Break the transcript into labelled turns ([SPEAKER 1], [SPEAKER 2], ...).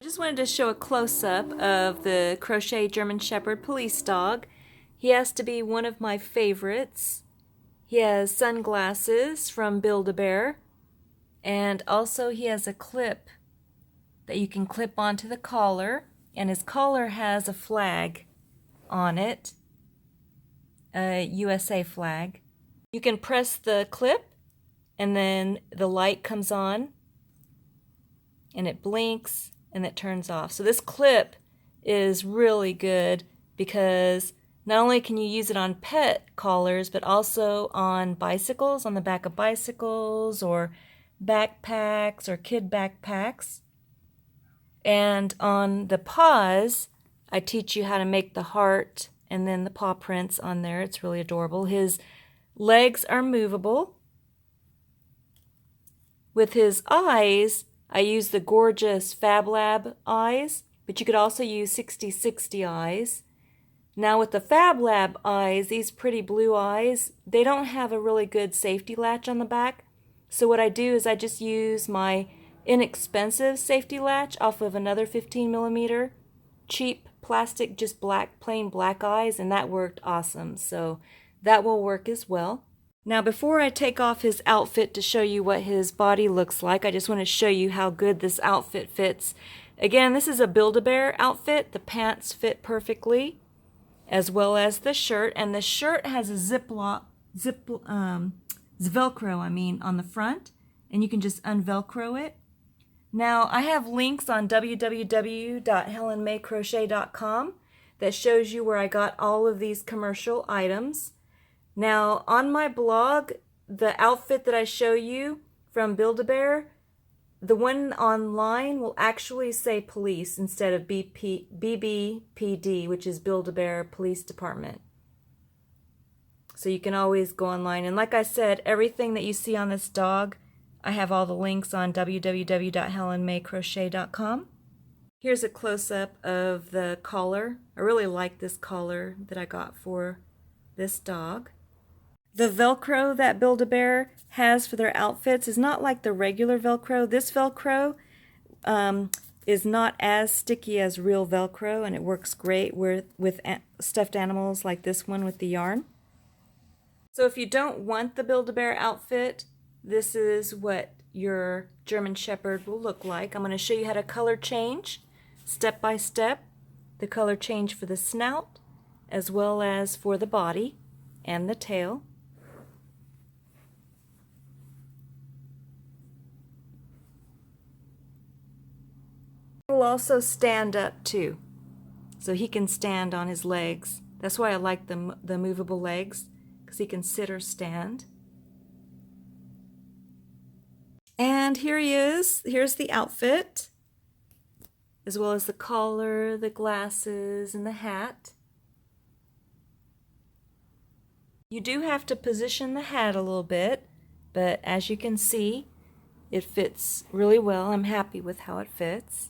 [SPEAKER 1] Just wanted to show a close-up of the Crochet German Shepherd police dog. He has to be one of my favorites. He has sunglasses from Build-A-Bear, and also he has a clip that you can clip onto the collar, and his collar has a flag on it, a USA flag. You can press the clip and then the light comes on and it blinks and it turns off. So this clip is really good because not only can you use it on pet collars, but also on bicycles, on the back of bicycles or backpacks or kid backpacks. And on the paws, I teach you how to make the heart and then the paw prints on there. It's really adorable. His legs are movable. With his eyes, I use the gorgeous Fab Lab eyes, but you could also use 60/60 eyes. Now with the Fab Lab eyes, these pretty blue eyes, they don't have a really good safety latch on the back. So what I do is I just use my inexpensive safety latch off of another 15mm cheap plastic, just black, plain black eyes, and that worked awesome. So that will work as well. Now before I take off his outfit to show you what his body looks like, I just want to show you how good this outfit fits. Again, this is a Build-A-Bear outfit. The pants fit perfectly, as well as the shirt, and the shirt has a velcro on the front, and you can just unvelcro it. Now I have links on www.helenmaycrochet.com that shows you where I got all of these commercial items. Now on my blog, the outfit that I show you from Build-A-Bear, the one online will actually say police instead of BBPD, which is Build-A-Bear Police Department. So you can always go online. And like I said, everything that you see on this dog, I have all the links on www.helenmaycrochet.com. Here's a close-up of the collar. I really like this collar that I got for this dog. The Velcro that Build-A-Bear has for their outfits is not like the regular Velcro. This Velcro is not as sticky as real Velcro, and it works great with stuffed animals like this one with the yarn. So if you don't want the Build-A-Bear outfit, this is what your German Shepherd will look like. I'm going to show you how to color change step by step. The color change for the snout as well as for the body and the tail. He will also stand up too, so he can stand on his legs. That's why I like the movable legs, because he can sit or stand. And here he is. Here's the outfit, as well as the collar, the glasses, and the hat. You do have to position the hat a little bit, but as you can see, it fits really well. I'm happy with how it fits.